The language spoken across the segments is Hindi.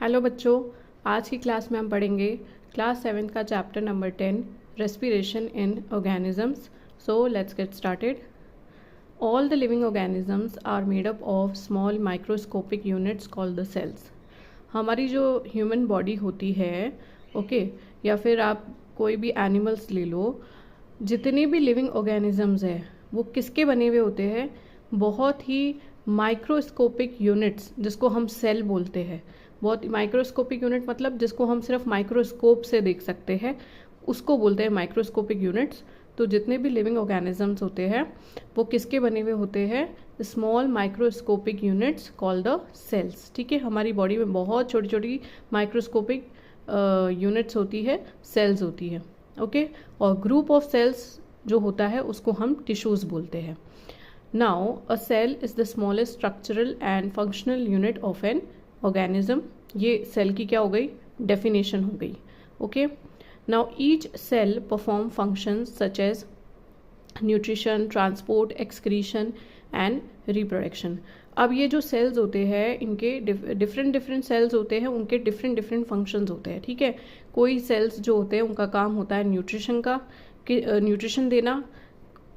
हेलो बच्चों, आज की क्लास में हम पढ़ेंगे क्लास 7 का chapter number 10 respiration in organisms. So let's get started. All the living organisms are made up of small microscopic units called the cells. हमारी जो ह्यूमन बॉडी होती है, ओके, या फिर आप कोई भी एनिमल्स ले लो, जितने भी लिविंग ऑर्गेनिजम्स हैं वो किसके बने हुए होते हैं? बहुत ही माइक्रोस्कोपिक यूनिट्स, जिसको हम सेल बोलते हैं। बहुत माइक्रोस्कोपिक यूनिट मतलब जिसको हम सिर्फ माइक्रोस्कोप से देख सकते हैं, उसको बोलते हैं माइक्रोस्कोपिक यूनिट्स। तो जितने भी लिविंग ऑर्गेनिजम्स होते हैं वो किसके बने हुए होते हैं? Small microscopic units called the cells. ठीक है, हमारी बॉडी में बहुत छोटी छोटी माइक्रोस्कोपिक यूनिट्स होती है, सेल्स होती है। ओके, और ग्रुप ऑफ सेल्स जो होता है उसको हम टिश्यूज बोलते हैं। Now a cell is the smallest structural and functional unit of an organism. ये सेल की क्या हो गई? डेफिनेशन हो गई। Okay, now each cell perform functions such as nutrition, transport, excretion and reproduction. अब ये जो सेल्स होते हैं, इनके डिफरेंट सेल्स होते हैं, उनके डिफरेंट फंक्शंस होते हैं। ठीक है, कोई सेल्स जो होते हैं उनका काम होता है न्यूट्रिशन का, न्यूट्रिशन देना।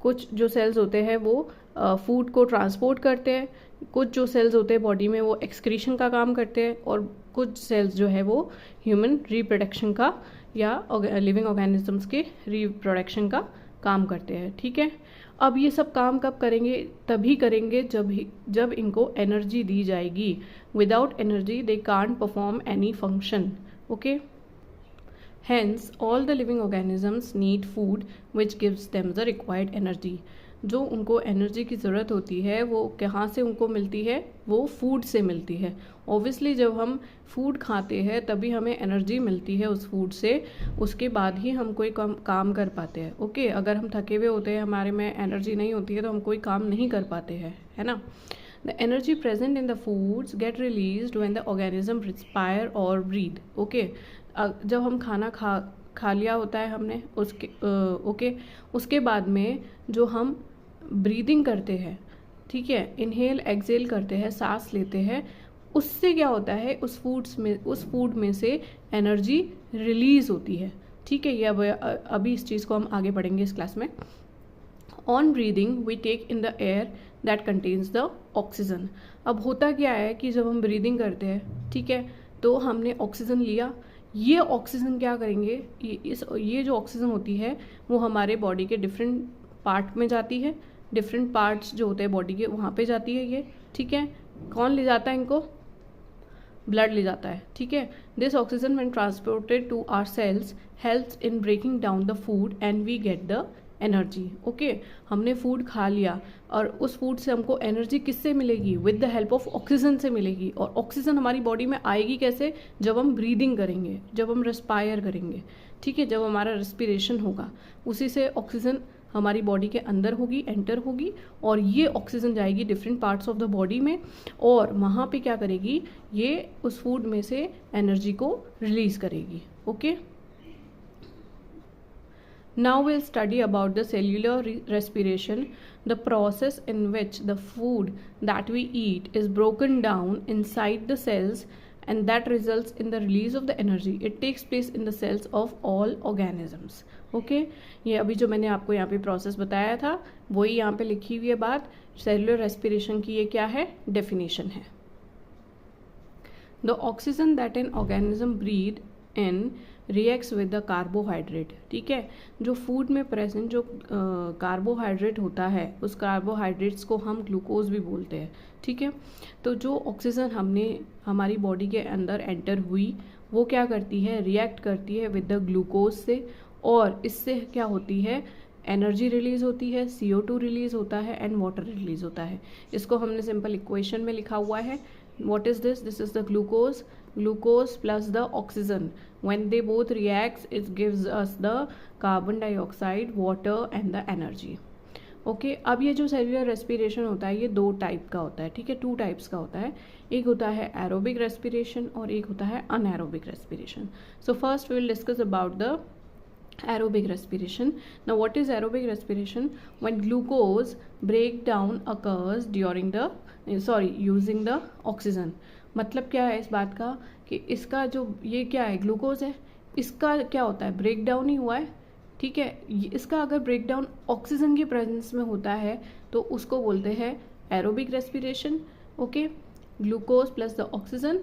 कुछ जो सेल्स होते हैं वो फूड को ट्रांसपोर्ट करते हैं। कुछ जो सेल्स होते हैं बॉडी में वो एक्सक्रीशन का काम करते हैं, और कुछ सेल्स जो है वो ह्यूमन रिप्रोडक्शन का या लिविंग ऑर्गेनिजम्स के रिप्रोडक्शन का काम करते हैं। ठीक है, अब ये सब काम कब करेंगे? तभी करेंगे जब इनको एनर्जी दी जाएगी। Without energy they can't perform any function. Okay, hence all the living organisms need food which gives them the required energy। जो उनको एनर्जी की ज़रूरत होती है वो कहाँ से उनको मिलती है? वो फूड से मिलती है। ऑब्वियसली जब हम फूड खाते हैं तभी हमें एनर्जी मिलती है उस फूड से, उसके बाद ही हम कोई काम कर पाते हैं। ओके, अगर हम थके हुए होते हैं, हमारे में एनर्जी नहीं होती है, तो हम कोई काम नहीं कर पाते हैं, है ना। The energy present in the foods get released when the organism respire or breathe। Okay, जब हम खाना खा लिया होता है हमने, उसके बाद में जो हम ब्रीदिंग करते हैं, ठीक है, इनहेल एक्सेल करते हैं, सांस लेते हैं, उससे क्या होता है? उस फूड में से एनर्जी रिलीज होती है। ठीक है, ये अभी इस चीज़ को हम आगे पढ़ेंगे इस क्लास में। On breathing we take in the air that contains the oxygen. अब होता क्या है कि जब हम ब्रीदिंग करते हैं, ठीक है, तो हमने ऑक्सीजन लिया। ये ऑक्सीजन क्या करेंगे? ये जो ऑक्सीजन होती है वो हमारे बॉडी के डिफरेंट पार्ट में जाती है। डिफरेंट पार्ट्स जो होते हैं बॉडी के, वहाँ पे जाती है ये। ठीक है, कौन ले जाता है इनको? ब्लड ले जाता है। ठीक है, this oxygen when transported to our cells helps in breaking down the food and we get the energy. Okay, हमने फूड खा लिया और उस फूड से हमको एनर्जी किससे मिलेगी? With the help of oxygen से मिलेगी। और ऑक्सीजन हमारी बॉडी में आएगी कैसे? जब हम ब्रीदिंग करेंगे, जब हम रेस्पायर करेंगे। ठीक है, जब हमारा रेस्पिरेशन होगा, उसी से ऑक्सीजन हमारी बॉडी के अंदर होगी, एंटर होगी, और ये ऑक्सीजन जाएगी different parts of the body में, और वहाँ पे क्या करेगी? ये उस फूड में से एनर्जी को रिलीज करेगी। Okay, now we'll study about the cellular respiration, the process in which the food that we eat is broken down inside the cells and that results in the release of the energy. It takes place in the cells of all organisms. Okay, ये अभी जो मैंने आपको यहाँ पे प्रोसेस बताया था वही यहाँ पे लिखी हुई है बात। सेलुलर रेस्पिरेशन की ये क्या है? डेफिनेशन है। The oxygen that an organism breathe in reacts with the carbohydrate. ठीक है, जो फूड में प्रेजेंट जो कार्बोहाइड्रेट होता है, उस कार्बोहाइड्रेट्स को हम ग्लूकोज भी बोलते हैं। ठीक है, तो जो ऑक्सीजन हमारी बॉडी के अंदर एंटर हुई वो क्या करती है? रिएक्ट करती है विद द ग्लूकोज से, और इससे क्या होती है? एनर्जी रिलीज होती है, CO2 रिलीज होता है एंड वाटर रिलीज होता है। इसको हमने सिंपल इक्वेशन में लिखा हुआ है। What is this? This is the glucose plus the oxygen. When they both reacts, it gives us the carbon dioxide, water and the energy. Okay, अब ये जो सेलुलर रेस्पिरेशन होता है ये दो टाइप का होता है। ठीक है, 2 टाइप्स का होता है। एक होता है एरोबिक रेस्पिरेशन और एक होता है anaerobic respiration. So first we will discuss about the aerobic respiration. Now what is aerobic respiration? When glucose breakdown occurs during the using the oxygen, मतलब क्या है इस बात का कि इसका जो ये क्या है ग्लूकोज है, इसका क्या होता है ब्रेक डाउन ही हुआ है, ठीक है। इसका अगर ब्रेक डाउन ऑक्सीजन की प्रेजेंस में होता है तो उसको बोलते हैं aerobic respiration. Okay, glucose plus the oxygen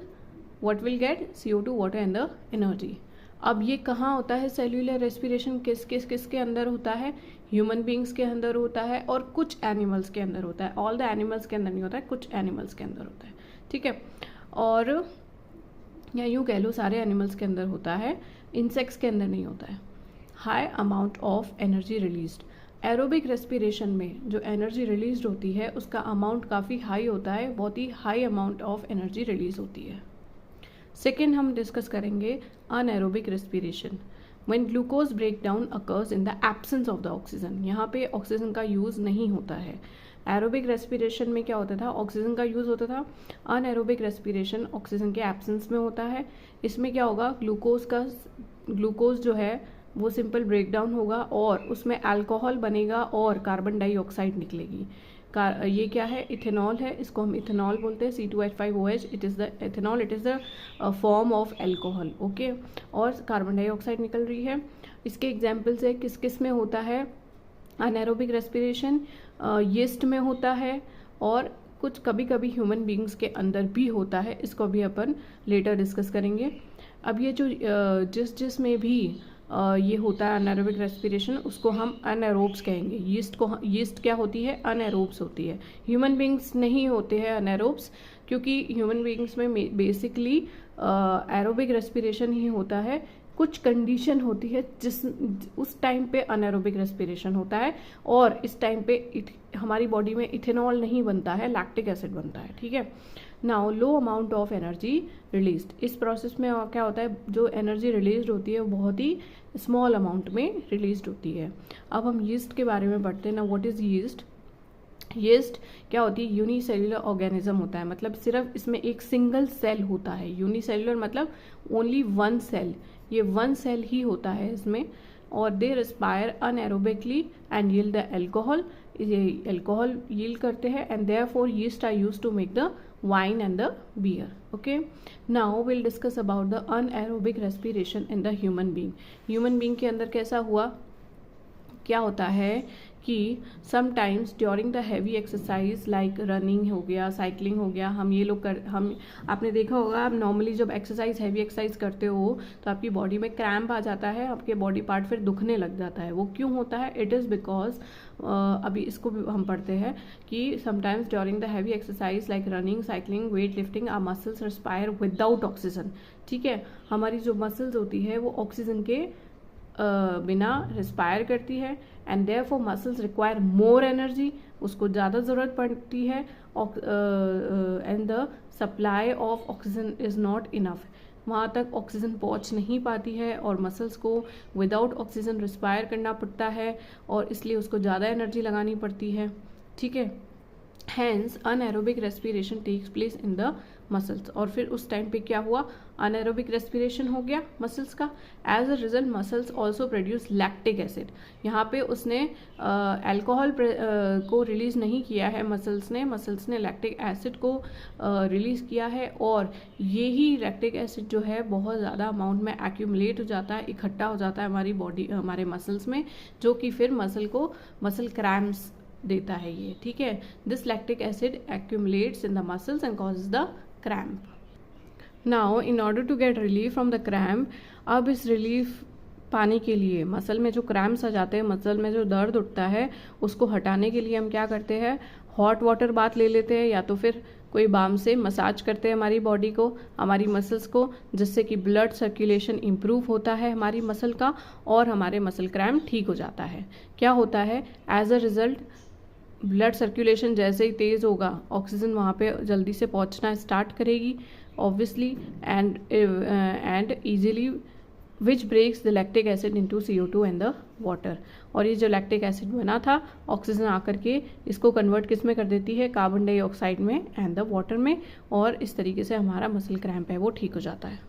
what will get CO2 water and the energy. अब ये कहाँ होता है सेल्यूलर रेस्पिरेशन, किसके अंदर होता है, ह्यूमन बींग्स के अंदर होता है और कुछ एनिमल्स के अंदर होता है। ऑल द एनिमल्स के अंदर नहीं होता है, कुछ एनिमल्स के अंदर होता है, ठीक है। और या यूँ कह लो सारे एनिमल्स के अंदर होता है, इंसेक्ट्स के अंदर नहीं होता है। High amount of energy released, aerobic respiration में जो एनर्जी रिलीज होती है उसका अमाउंट काफ़ी हाई होता है, बहुत ही high amount of energy release होती है। सेकेंड हम डिस्कस करेंगे anaerobic respiration, when glucose break down occurs in the absence of the oxygen. यहाँ पे ऑक्सीजन का यूज़ नहीं होता है। एरोबिक रेस्पिरेशन में क्या होता था, ऑक्सीजन का यूज़ होता था। अनएरोबिक रेस्पिरेशन ऑक्सीजन के एब्सेंस में होता है। इसमें क्या होगा, ग्लूकोज जो है वो सिंपल ब्रेक डाउन होगा और उसमें अल्कोहल बनेगा और कार्बन डाइऑक्साइड निकलेगी। ये क्या है, इथेनॉल है, इसको हम इथेनॉल बोलते हैं, C2H5OH। It is the ethanol, it is the form of alcohol. Okay, और कार्बन डाइऑक्साइड निकल रही है। इसके एग्जाम्पल्स है किस किस में होता है अनएरोबिक रेस्पिरेशन, यीस्ट में होता है और कुछ कभी कभी ह्यूमन बींग्स के अंदर भी होता है। इसको भी अपन लेटर डिस्कस करेंगे। अब ये जो जिस में भी ये होता है अनएरोबिक रेस्पिरेशन, उसको हम अनएरोब्स कहेंगे। यीस्ट क्या होती है, अनएरोब्स होती है। ह्यूमन बींग्स नहीं होते हैं अनएरोब्स, क्योंकि ह्यूमन बींग्स में बेसिकली एरोबिक रेस्पिरेशन ही होता है। कुछ कंडीशन होती है उस टाइम पे अनएरोबिक रेस्पिरेशन होता है और इस टाइम पे हमारी बॉडी में इथेनॉल नहीं बनता है, लैक्टिक एसिड बनता है, ठीक है। Now low amount of energy released, इस प्रोसेस में क्या होता है, जो एनर्जी रिलीज होती है वो बहुत ही स्मॉल अमाउंट में रिलीज होती है। अब हम यीस्ट के बारे में पढ़ते हैं ना। What is yeast? यीस्ट क्या होती है, यूनिसेल्युलर ऑर्गेनिज्म होता है, मतलब सिर्फ इसमें एक सिंगल सेल होता है। यूनिसेल्युलर मतलब ओनली वन सेल, ये वन सेल ही होता है इसमें। और they respire anaerobically and yield the alcohol, ये एल्कोहल यील्ड करते हैं and therefore yeast are used to make the wine and the beer. Okay, now we'll discuss about the anaerobic respiration in the human being. Human being के अंदर कैसा हुआ, क्या होता है कि sometimes during the heavy exercise like running हो गया, साइकिलिंग हो गया, हम आपने देखा होगा, आप नॉर्मली जब हैवी एक्सरसाइज करते हो तो आपकी बॉडी में क्रैम्प आ जाता है, आपके बॉडी पार्ट फिर दुखने लग जाता है। वो क्यों होता है? इट इज़ बिकॉज अभी इसको भी हम पढ़ते हैं कि sometimes during the heavy exercise like running, cycling, weight lifting, our muscles respire without oxygen. ठीक है, हमारी जो मसल्स होती है वो ऑक्सीजन के बिना रिस्पायर करती है and therefore muscles require more energy, उसको ज़्यादा ज़रूरत पड़ती है and the supply of oxygen is not enough, वहाँ तक ऑक्सीजन पहुँच नहीं पाती है और मसल्स को विदाउट ऑक्सीजन रिस्पायर करना पड़ता है और इसलिए उसको ज़्यादा एनर्जी लगानी पड़ती है। ठीक है, hence anaerobic respiration takes place in the muscles. और फिर उस टाइम पे क्या हुआ, अनएरोबिक रेस्पिरेशन हो गया मसल्स का। As a result muscles also produce lactic acid. यहाँ पे उसने अल्कोहल को रिलीज नहीं किया है मसल्स ने लैक्टिक एसिड को रिलीज किया है और यही लैक्टिक एसिड जो है बहुत ज़्यादा अमाउंट में एक्यूमुलेट हो जाता है, इकट्ठा हो जाता है हमारे मसल्स में, जो कि फिर मसल क्रैम्प्स देता है ये। ठीक है, this lactic acid accumulates in the muscles and causes the cramp. Now in order to get relief from the cramp, अब इस रिलीफ पाने के लिए मसल में जो क्रैम्प्स आ जाते हैं, मसल में जो दर्द उठता है, उसको हटाने के लिए हम क्या करते हैं, हॉट वाटर बाथ ले लेते हैं या तो फिर कोई बाम से मसाज करते हैं हमारी बॉडी को, हमारी मसल्स को, जिससे कि ब्लड सर्कुलेशन इम्प्रूव होता है हमारी मसल का और हमारे मसल क्रैम्प ठीक हो जाता है। क्या होता है, as a result blood circulation जैसे ही तेज़ होगा, ऑक्सीजन वहाँ पे जल्दी से पहुँचना स्टार्ट करेगी obviously and easily, which breaks the lactic acid into CO2 and the water. और ये जो लैक्टिक एसिड बना था, ऑक्सीजन आकर के इसको कन्वर्ट किस में कर देती है, कार्बन डाइऑक्साइड में एंड द वाटर में, और इस तरीके से हमारा मसल क्रैम्प है वो ठीक हो जाता है।